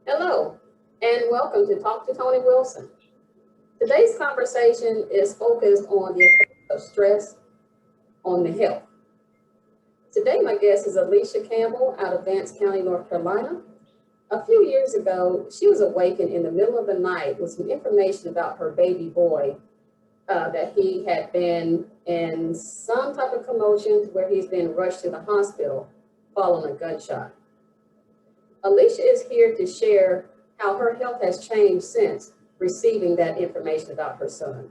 Hello, and welcome to Talk to Tony Wilson. Today's conversation is focused on the effect of stress on the health. Today, my guest is Alicia Campbell out of Vance County, North Carolina. A few years ago, she was awakened in the middle of the night with some information about her baby boy that he had been in some type of commotion where he's been rushed to the hospital following a gunshot. Alicia is here to share how her health has changed since receiving that information about her son.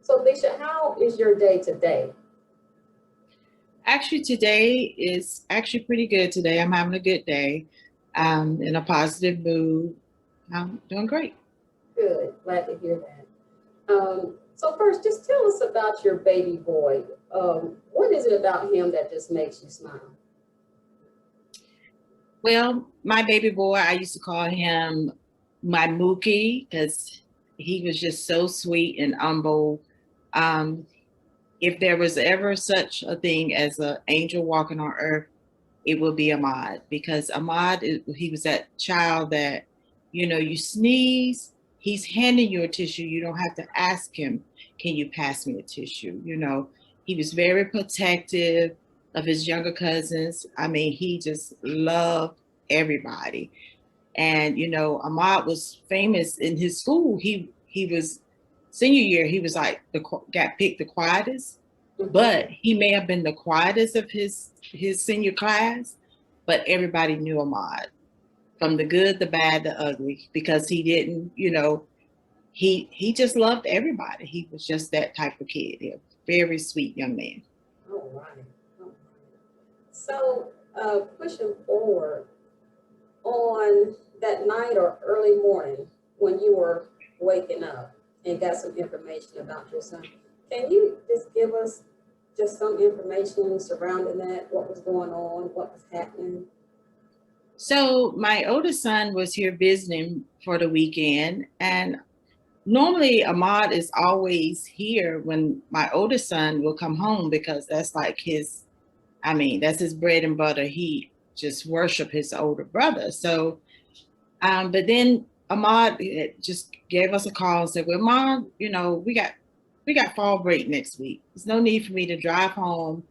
So, Alicia, how is your day today? Actually, today is actually pretty good today. I'm having a good day. In a positive mood. I'm doing great. Good, glad to hear that. So, first, just tell us about your baby boy. What is it about him that just makes you smile? Well, my baby boy, I used to call him my Mookie because he was just so sweet and humble. Um, if there was ever such a thing as an angel walking on earth, it would be Ahmad because Ahmad, he was that child that, you sneeze, he's handing you a tissue. You don't have to ask him, can you pass me a tissue? He was very protective of his younger cousins. I mean, he just loved everybody. And, Ahmad was famous in his school. He was senior year, he was like got picked the quietest, but he may have been the quietest of his senior class, but everybody knew Ahmad from the good, the bad, the ugly, because he didn't, he just loved everybody. He was just that type of kid, a very sweet young man. All right. All right. So, pushing forward on that night or early morning when you were waking up and got some information about your son, can you just give us just some information surrounding that? What was going on? What was happening? So my oldest son was here visiting for the weekend, and normally Ahmad is always here when my oldest son will come home because that's like that's his bread and butter. He just worship his older brother. So, but then Ahmad just gave us a call and said, "Well, Mom, we got fall break next week. There's no need for me to drive home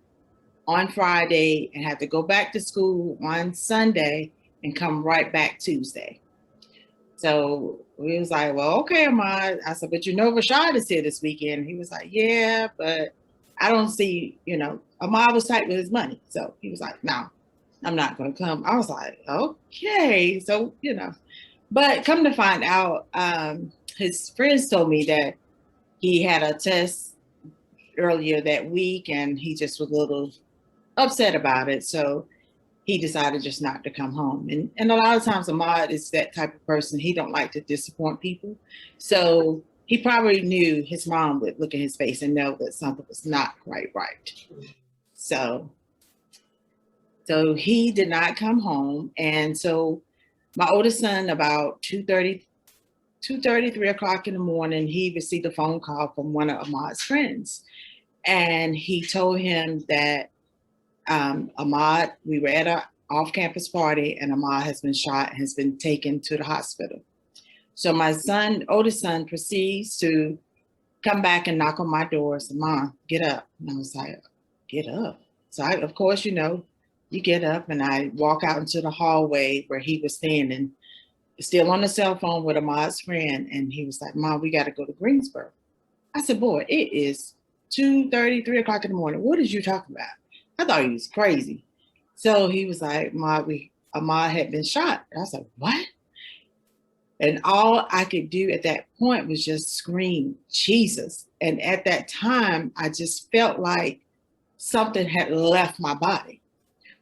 on Friday and have to go back to school on Sunday and come right back Tuesday." So we was like, "Well, okay, Ahmad." I said, "But Rashad is here this weekend." He was like, "Yeah, but I don't see, Ahmad was tight with his money." So he was like, "No, I'm not going to come." I was like, "Okay." So, but come to find out, his friends told me that he had a test earlier that week and he just was a little upset about it. So he decided just not to come home. And a lot of times Ahmad is that type of person. He don't like to disappoint people. So he probably knew his mom would look at his face and know that something was not quite right. So he did not come home. And so my oldest son, about 2:30, 3 o'clock in the morning, he received a phone call from one of Ahmad's friends. And he told him that Ahmad, we were at an off-campus party and Ahmad has been shot and has been taken to the hospital. So my oldest son, proceeds to come back and knock on my door and say, "Mom, get up." And I was like, "Get up?" So of course, you get up and I walk out into the hallway where he was standing, still on the cell phone with Ahmad's friend. And he was like, "Mom, we got to go to Greensboro." I said, "Boy, it is 2:30, 3 o'clock in the morning. What is you talking about?" I thought he was crazy. So he was like, Ahmad had been shot. And I was like, "What?" And all I could do at that point was just scream, "Jesus." And at that time, I just felt like something had left my body,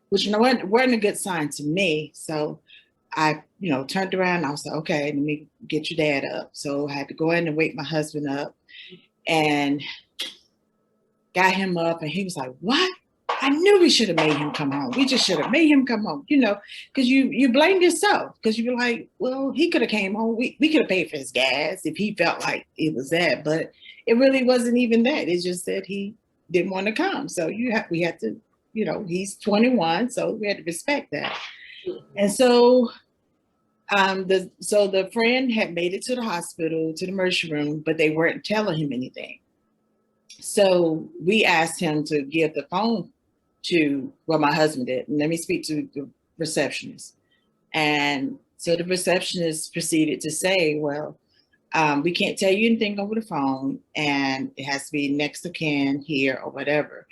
which wasn't a good sign to me. So I, turned around. I was like, "Okay, let me get your dad up." So I had to go in and wake my husband up and got him up. And he was like, "What? I knew we should have made him come home. We just should have made him come home," because you blamed yourself because you were like, "Well, he could have came home. We could have paid for his gas if he felt like it was that." But it really wasn't even that. It's just that he didn't want to come. So we had to, he's 21, so we had to respect that. And so So the friend had made it to the hospital, to the emergency room, but they weren't telling him anything. So we asked him to give the phone to, well, my husband did. And let me speak to the receptionist. And so the receptionist proceeded to say, well, we can't tell you anything over the phone, and it has to be next of kin here or whatever.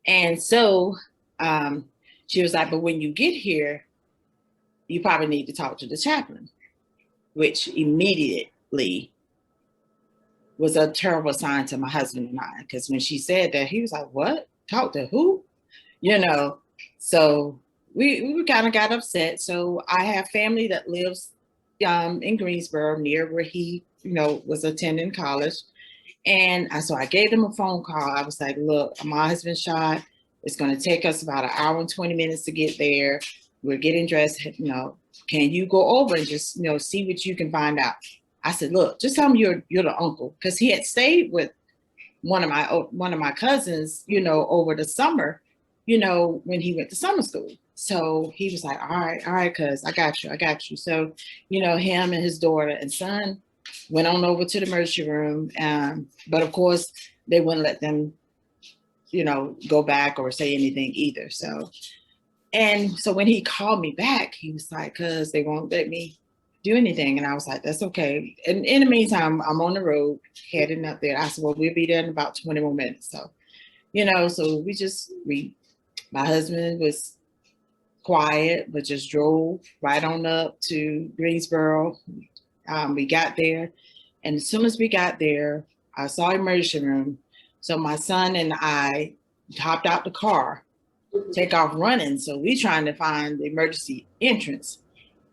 And so she was like, but when you get here, you probably need to talk to the chaplain, which immediately was a terrible sign to my husband and I, because when she said that, he was like, what? Talk to who? You know, so we kind of got upset. So I have family that lives in Greensboro, near where he, was attending college. And so I gave them a phone call. I was like, look, my husband's shot. It's going to take us about an hour and 20 minutes to get there. We're getting dressed. Can you go over and just, see what you can find out? I said, look, just tell him you're the uncle, because he had stayed with one of my cousins, over the summer, when he went to summer school. So he was like, all right, cuz I got you. So, him and his daughter and son went on over to the emergency room. But of course, they wouldn't let them, go back or say anything either. So when he called me back, he was like, cuz they won't let me do anything. And I was like, that's okay. And in the meantime, I'm on the road heading up there. I said, well, we'll be there in about 20 more minutes. So, so my husband was quiet, but just drove right on up to Greensboro. We got there. And as soon as we got there, I saw emergency room. So my son and I hopped out the car, take off running. So we trying to find the emergency entrance.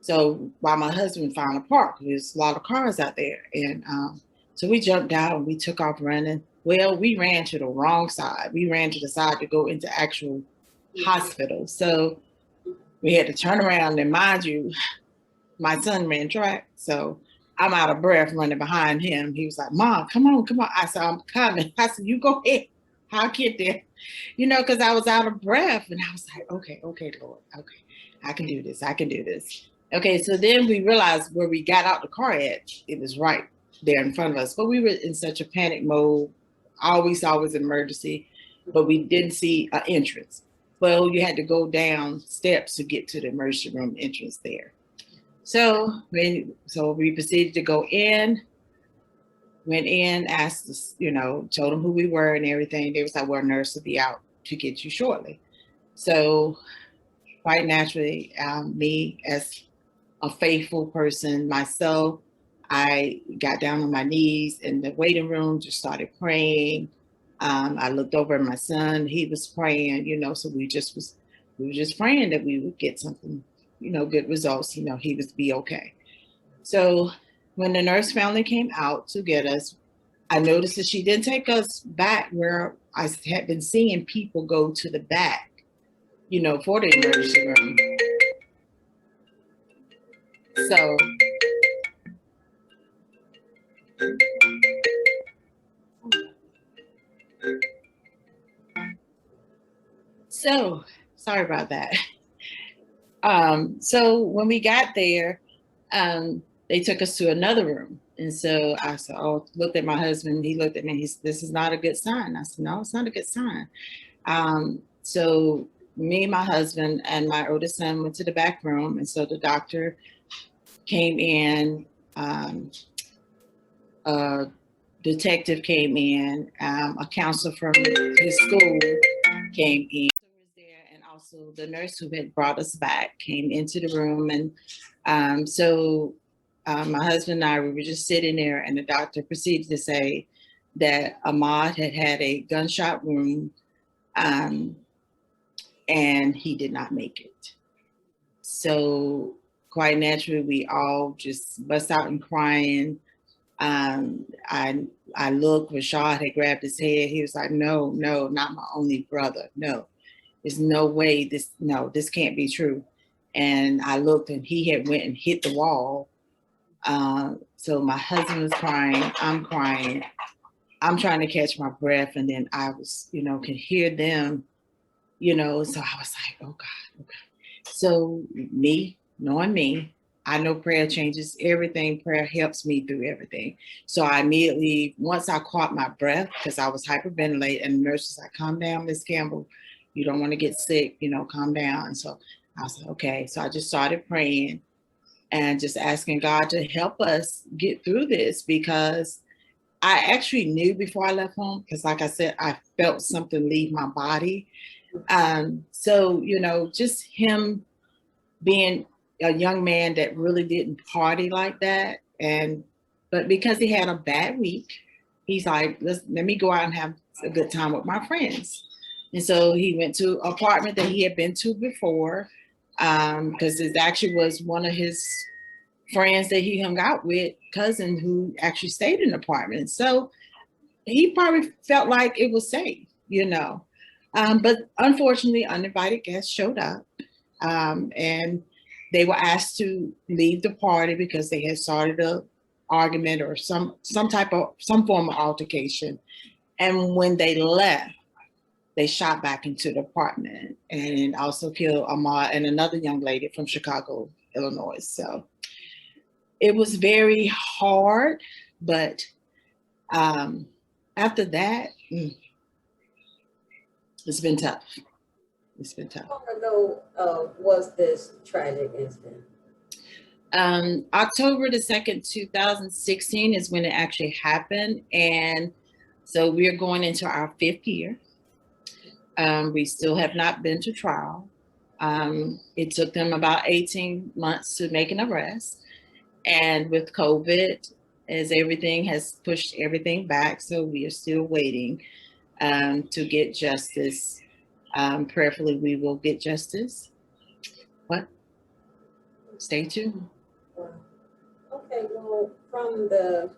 So while my husband found a park, there's a lot of cars out there. And so we jumped out and we took off running. Well, we ran to the wrong side. We ran to the side to go into actual hospital. So we had to turn around, and mind you, my son ran track. So I'm out of breath running behind him. He was like, Mom, come on. I said, I'm coming. I said, you go ahead. I'll get there. Because I was out of breath. And I was like, okay, Lord. Okay, I can do this. Okay, so then we realized where we got out the car at, it was right there in front of us. But we were in such a panic mode, always emergency, but we didn't see an entrance. Well, you had to go down steps to get to the emergency room entrance there. So we proceeded to go in, went in, asked us, told them who we were and everything. They was like, well, a nurse will be out to get you shortly. So quite naturally, me as a faithful person myself, I got down on my knees in the waiting room, just started praying. I looked over at my son, he was praying, so we were just praying that we would get something, good results, he would be okay. So when the nurse finally came out to get us, I noticed that she didn't take us back where I had been seeing people go to the back, for the emergency room. So sorry about that. So when we got there, they took us to another room. And so I said, looked at my husband. He looked at me. This is not a good sign. I said, no, it's not a good sign. So me, my husband, and my oldest son went to the back room. And so the doctor came in, a detective came in, a counselor from his school came in. And also the nurse who had brought us back came into the room. And so my husband and I, we were just sitting there, and the doctor proceeded to say that Ahmaud had a gunshot wound, and he did not make it. So quite naturally, we all just bust out in crying. I looked, Rashad had grabbed his head. He was like, no, not my only brother. No, there's no way this can't be true. And I looked, and he had went and hit the wall. So my husband was crying, I'm crying. I'm trying to catch my breath. And then I was, could hear them, so I was like, oh God. So knowing me, I know prayer changes everything. Prayer helps me through everything. So I immediately, once I caught my breath, because I was hyperventilating, and the nurse was like, calm down, Miss Campbell. You don't want to get sick, calm down. And so I was like, okay. So I just started praying and just asking God to help us get through this, because I actually knew before I left home, because like I said, I felt something leave my body. So, just him being a young man that really didn't party like that. But because he had a bad week, he's like, let me go out and have a good time with my friends. And so he went to an apartment that he had been to before, because it actually was one of his friends that he hung out with, cousin, who actually stayed in the apartment. So he probably felt like it was safe. But unfortunately, uninvited guests showed up, and they were asked to leave the party because they had started a argument or some form of altercation. And when they left, they shot back into the apartment and also killed Ahmad and another young lady from Chicago, Illinois. So it was very hard, but after that, it's been tough. It's been tough. How long ago was this tragic incident? October the 2nd, 2016 is when it actually happened. And so we're going into our 5th year. We still have not been to trial. It took them about 18 months to make an arrest. And with COVID, as everything has pushed everything back, so we are still waiting to get justice. Prayerfully, we will get justice. But stay tuned. Okay, well, from the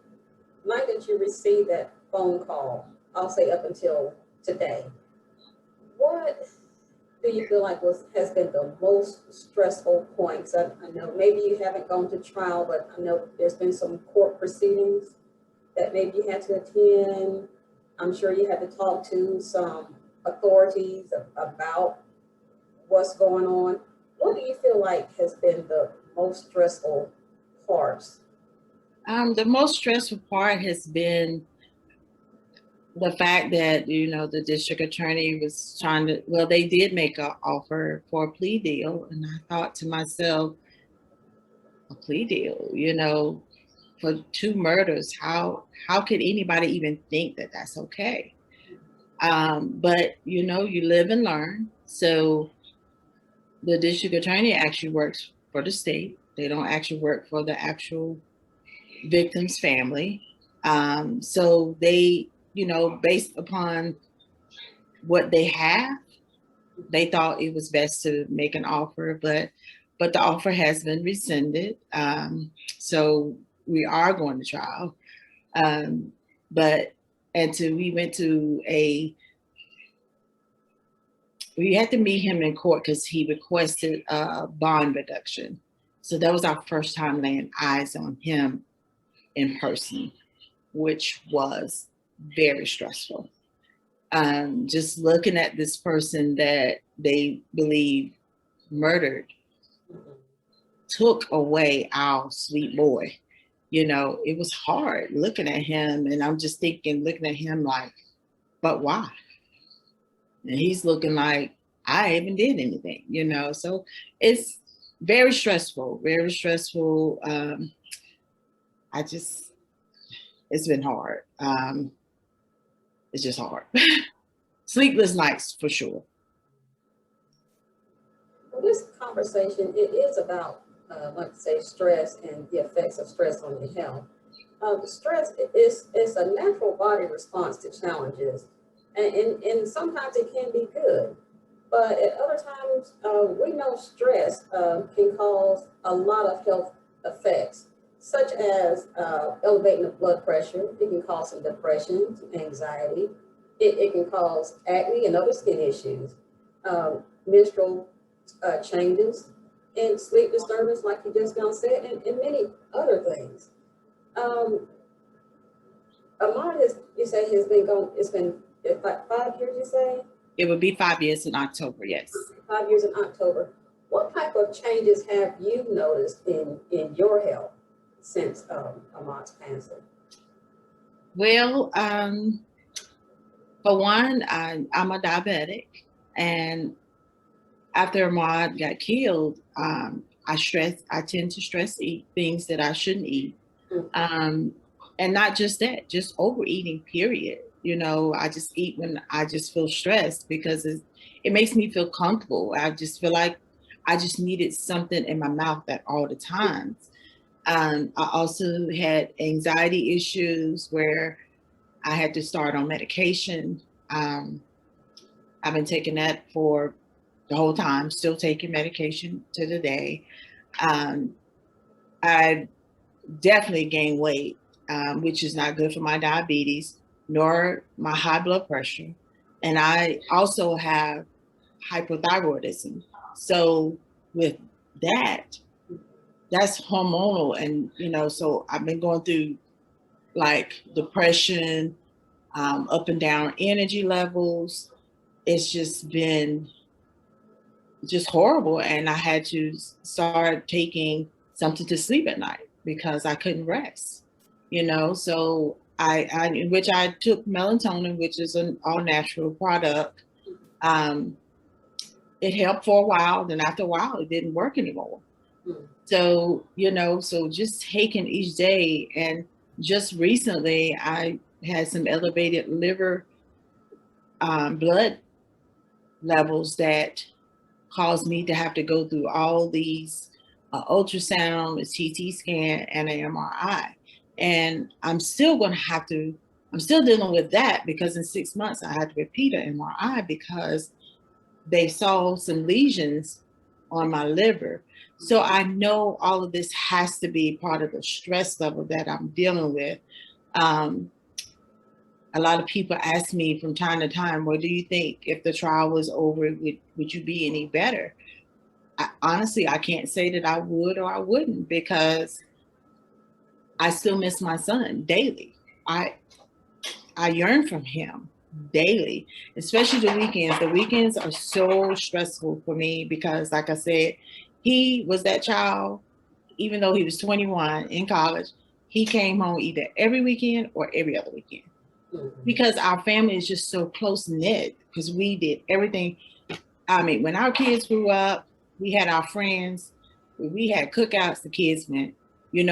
night that you received that phone call, I'll say up until today, what do you feel like has been the most stressful points? I know maybe you haven't gone to trial, but I know there's been some court proceedings that maybe you had to attend. I'm sure you had to talk to some authorities about what's going on. What do you feel like has been the most stressful parts? The most stressful part has been the fact that, the district attorney was they did make an offer for a plea deal. And I thought to myself, a plea deal, for 2 murders, how could anybody even think that that's okay? But, you live and learn. So the district attorney actually works for the state. They don't actually work for the actual victim's family. So they, based upon what they have, they thought it was best to make an offer, but the offer has been rescinded. So we are going to trial. We had to meet him in court because he requested a bond reduction. So that was our first time laying eyes on him in person, which was very stressful. Just looking at this person that they believe murdered, took away our sweet boy. It was hard looking at him, and I'm just looking at him like, but why? And he's looking like, I haven't did anything, So it's very stressful, very stressful. It's been hard. It's just hard. Sleepless nights for sure. Well, this conversation, it is about, like I say, stress and the effects of stress on your health. Stress is a natural body response to challenges, and sometimes it can be good, but at other times, we know stress can cause a lot of health effects, such as elevating the blood pressure. It can cause some depression, some anxiety. It can cause acne and other skin issues, menstrual changes, and sleep disturbance, like you just now said, and many other things. Ahmad, you say, has been gone, it's been like 5 years, you say? It would be 5 years in October, yes. 5 years in October. What type of changes have you noticed in your health since Ahmad's passing? Well, for one, I'm a diabetic, and after Ahmad got killed, I tend to stress eat things that I shouldn't eat. Mm. Um, and not just that, just overeating, period. You know, I just eat when I just feel stressed because it makes me feel comfortable. I just feel like I just needed something in my mouth at all the times. I also had anxiety issues where I had to start on medication. Um, I've been taking that for the whole time, still taking medication to the day. Um, I definitely gained weight, which is not good for my diabetes nor my high blood pressure. And I also have hypothyroidism. So with that, that's hormonal. And, so I've been going through like depression, up and down energy levels. It's just been just horrible. And I had to start taking something to sleep at night because I couldn't rest, So in which I took melatonin, which is an all natural product. Um, it helped for a while. Then after a while, it didn't work anymore. Mm. So, so just taking each day. And just recently, I had some elevated liver blood levels that caused me to have to go through all these ultrasound, a CT scan, and an MRI. And I'm still dealing with that because in 6 months I had to repeat an MRI because they saw some lesions on my liver. So I know all of this has to be part of the stress level that I'm dealing with. Um, a lot of people ask me from time to time, well, do you think if the trial was over, would you be any better? Honestly, I can't say that I would or I wouldn't because I still miss my son daily. I yearn from him daily, especially the weekends. The weekends are so stressful for me because, like I said, he was that child, even though he was 21 in college, he came home either every weekend or every other weekend because our family is just so close knit because we did everything. I mean, when our kids grew up, we had our friends, we had cookouts, the kids went, we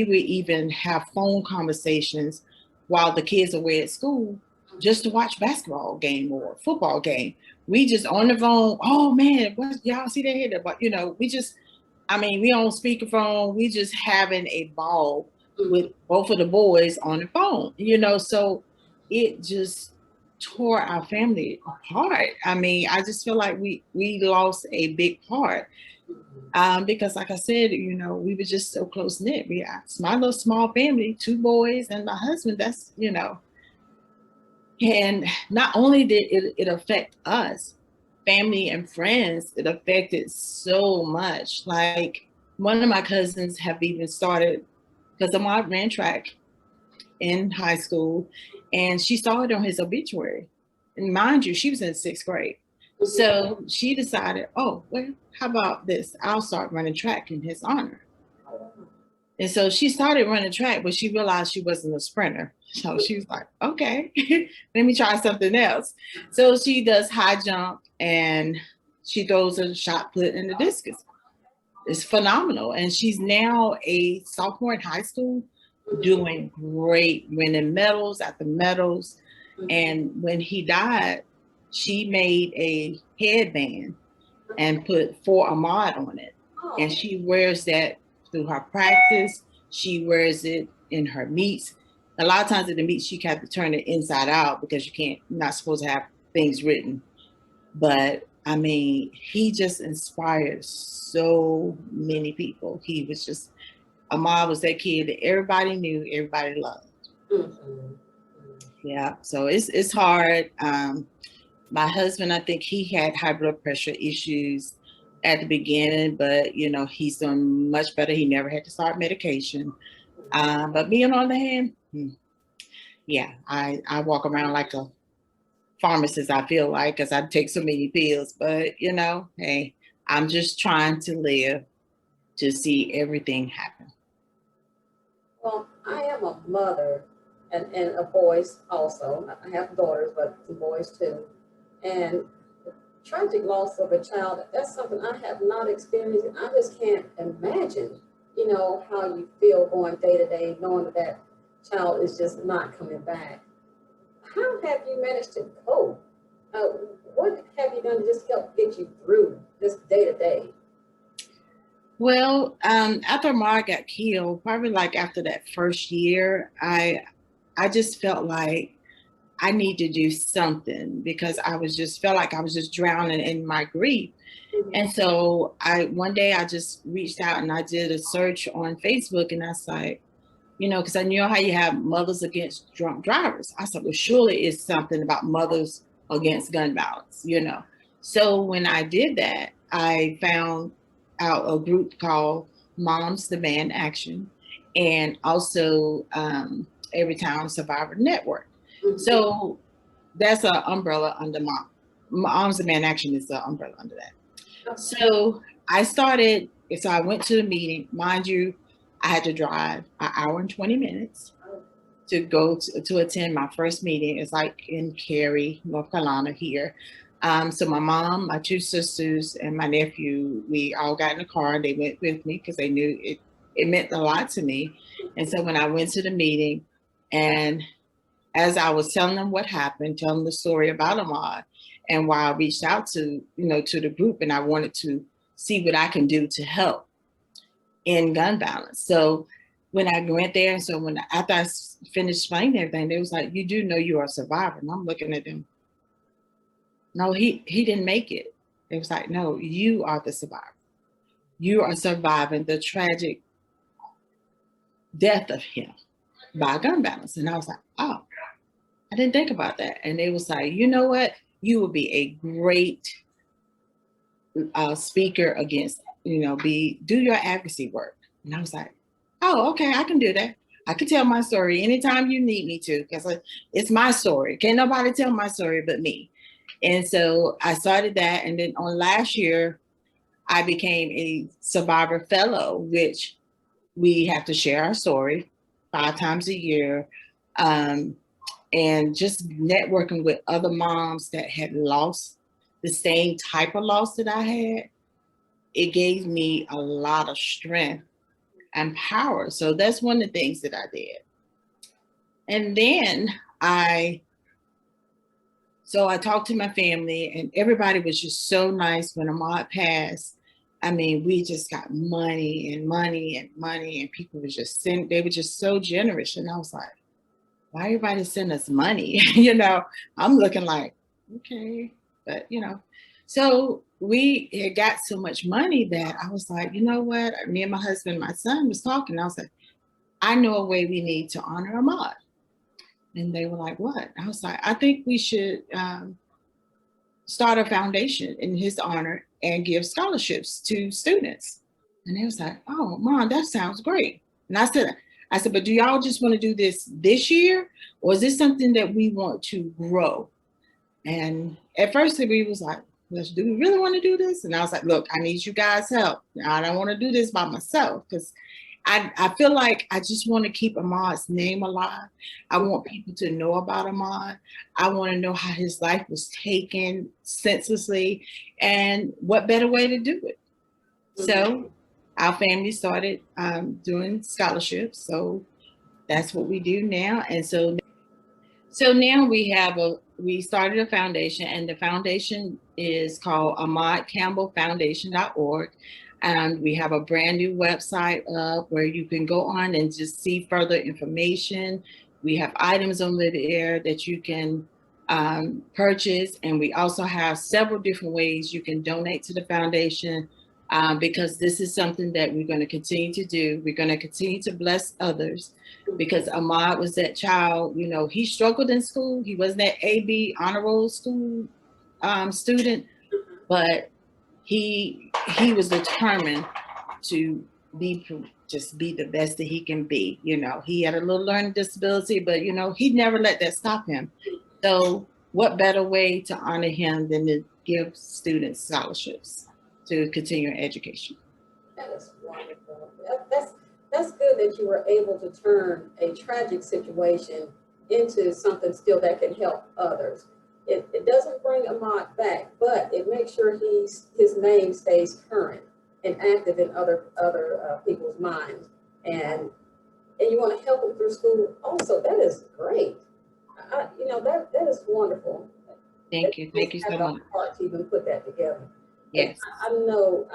would even have phone conversations while the kids are away at school just to watch basketball game or football game. We just on the phone, oh man, what y'all see that here? But we on speakerphone, we just having a ball with both of the boys on the phone, so it just tore our family apart. I just feel like we lost a big part. Because like I said, we were just so close knit. It's my little small family, 2 boys and my husband, and not only did it affect us, family and friends, it affected so much. Like one of my cousins have even started, because Ahmad ran track in high school, and she saw it on his obituary. And mind you, she was in 6th grade. So she decided, oh, well, how about this? I'll start running track in his honor. And so she started running track, but she realized she wasn't a sprinter. So she was like, okay, let me try something else. So she does high jump and she throws a shot put in the discus. It's phenomenal. And she's now a sophomore in high school, doing great, winning medals after medals. And when he died, she made a headband and put "For Ahmad" on it. And she wears that through her practice. She wears it in her meets. A lot of times in the meets, she had to turn it inside out because you're not supposed to have things written. But he just inspired so many people. He was just, Ahmad was that kid that everybody knew, everybody loved. Mm-hmm. Yeah, so it's hard. My husband, I think he had high blood pressure issues at the beginning, but he's done much better. He never had to start medication. But me on the other hand, yeah, I walk around like a pharmacist, I feel like, because I take so many pills. But, you know, hey, I'm just trying to live to see everything happen. Well, I am a mother and a boys also. I have daughters, but some boys too. And the tragic loss of a child, that's something I have not experienced. And I just can't imagine, how you feel going day to day, knowing that that child is just not coming back. How have you managed to cope? Uh, what have you done to just help get you through this day to day? Well, after Ma got killed, probably like after that first year, I just felt like I need to do something because I was just felt like I was just drowning in my grief. Mhm. And so I one day I just reached out and I did a search on Facebook and I was like, because I knew how you have mothers against drunk drivers. I said, well, surely it's something about mothers against gun violence. So when I did that, I found out a group called Moms Demand Action and also Every Town Survivor Network. Mhm. So that's an umbrella under Moms Demand Action is the umbrella under that. Okay. So I went to the meeting. Mind you, I had to drive an hour and 20 minutes Oh, to go to attend my first meeting. It's like in Cary, North Carolina here. So my mom, my two sisters, and my nephew, we all got in the car and they went with me because they knew it meant a lot to me. And so when I went to the meeting and as I was telling them what happened, telling the story about Ahmaud, and why I reached out to the group, and I wanted to see what I can do to help in gun violence. So when I went there, and so after I finished explaining everything, they was like, "You do know you are a survivor," and I'm looking at them. No, he didn't make it. It was like, "No, you are the survivor. You are surviving the tragic death of him by gun violence." And I was like, "Oh." I didn't think about that. And they was like, you know what? You would be a great speaker against, do your advocacy work. And I was like, oh, okay, I can do that. I can tell my story anytime you need me to, because it's my story. Can't nobody tell my story but me. And so I started that. And then on last year, I became a survivor fellow, which we have to share our story 5 times a year. Um, and just networking with other moms that had lost the same type of loss that I had, it gave me a lot of strength and power. So that's one of the things that I did. And then I talked to my family and everybody was just so nice when Ahmaud passed. I mean, we just got money and money and money and people were just they were just so generous. And I was like, why everybody send us money? I'm looking like, okay, but so we had got so much money that I was like, you know what? Me and my husband, my son was talking. I was like, I know a way we need to honor Ahmaud. And they were like, what? I was like, I think we should start a foundation in his honor and give scholarships to students. And they was like, oh, Mom, that sounds great. And I said, but do y'all just want to do this year? Or is this something that we want to grow? And at first we was like, do we really want to do this? And I was like, look, I need you guys' help. I don't want to do this by myself because I feel like I just want to keep Ahmaud's name alive. I want people to know about Ahmaud. I want to know how his life was taken senselessly and what better way to do it. mhm. So our family started doing scholarships. So that's what we do now. And so now we started a foundation, and the foundation is called AhmaudCampbellFoundation.org. And we have a brand new website up where you can go on and just see further information. We have items on there that you can purchase, and we also have several different ways you can donate to the foundation because this is something that we're going to continue to do. We're going to continue to bless others because Ahmaud was that child, he struggled in school. He wasn't that AB honor roll school student, but he was determined to be the best that he can be. He had a little learning disability, but he never let that stop him. So what better way to honor him than to give students scholarships to continue education? That is wonderful. That's good that you were able to turn a tragic situation into something still that can help others. It doesn't bring Ahmad back, but it makes sure his name stays current and active in other people's minds. And you want to help him through school also. That is great. That is wonderful. Thank you so Have the much. heart to even put that together. And Yes, I know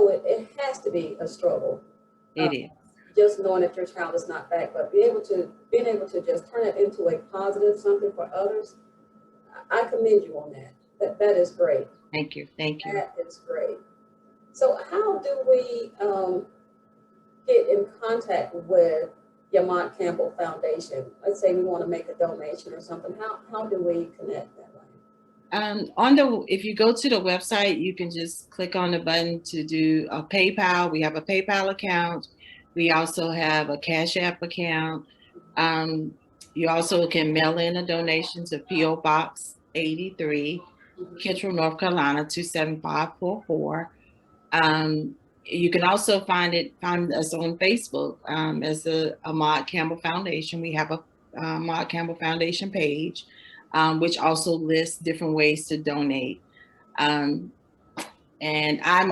it has to be a struggle. it is. Just knowing that your child is not back, but being able to just turn it into a positive something for others, I commend you on that. That is great. Thank you. That is great. So how do we get in contact with Yamont Campbell Foundation? Let's say we want to make a donation or something. How do we connect that way? If you go to the website, you can just click on the button to do a PayPal. We have a PayPal account. We also have a Cash App account. You also can mail in a donation to P.O. Box 83, Kittrell, North Carolina 27544. You can also find us on Facebook as the Ahmad Campbell Foundation. We have a Ahmad Campbell Foundation page, which also lists different ways to donate. And I'm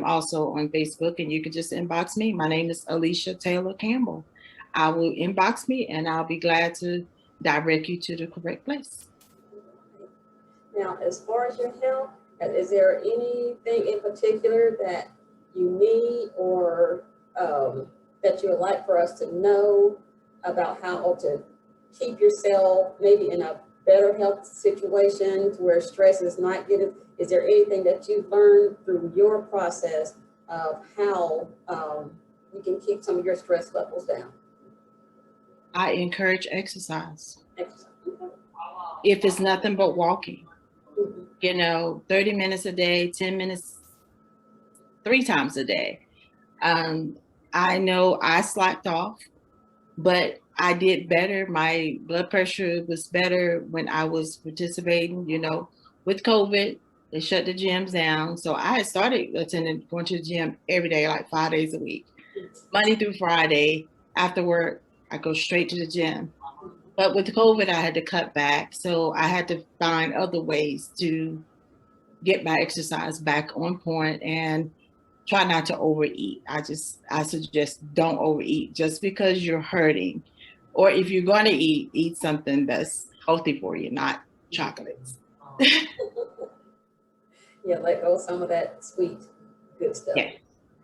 also on Facebook, and you can just inbox me. My name is Alicia Taylor Campbell. I will inbox me, and I'll be glad to direct you to the correct place. Now, as far as your health, is there anything in particular that you need or that you would like for us to know about how to keep yourself maybe in a better health situation to where stress is not getting? Is there anything that you've learned through your process of how you can keep some of your stress levels down? I encourage exercise. Exercise. Okay. If it's nothing but walking, 30 minutes a day, 10 minutes, 3 times a day. I know I slacked off, but I did better. My blood pressure was better when I was participating. With COVID, they shut the gyms down. So I had started going to the gym every day, like 5 days a week. Monday through Friday, after work, I go straight to the gym. But with COVID, I had to cut back. So I had to find other ways to get my exercise back on point and try not to overeat. I suggest don't overeat just because you're hurting. Or if you're going to eat something that's healthy for you, not chocolates. Yeah, let go of some of that sweet, good stuff. Yeah,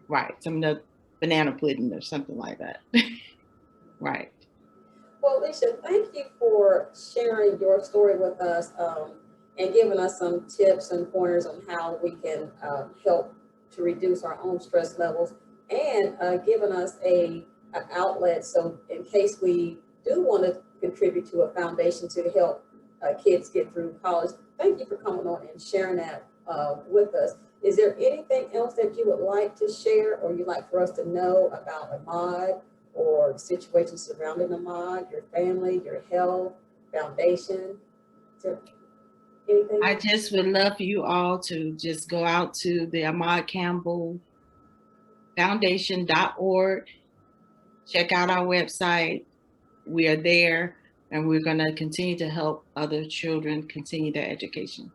right. Some of the banana pudding or something like that. Right. Well, Alicia, thank you for sharing your story with us and giving us some tips and pointers on how we can help to reduce our own stress levels, and giving us an outlet so in case we do want to contribute to a foundation to help kids get through college. Thank you for coming on and sharing that with us. Is there anything else that you would like to share or you'd like for us to know about Ahmad or situations surrounding Ahmad, your family, your health, foundation? Is there anything? I just would love for you all to just go out to the Ahmad Campbell Foundation.org. Check out our website. We are there, and we're going to continue to help other children continue their education.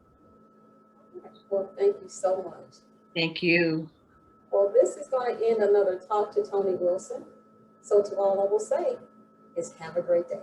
Well, thank you so much. Thank you. Well, this is going to end another Talk to Tony Wilson. So to all I will say is have a great day.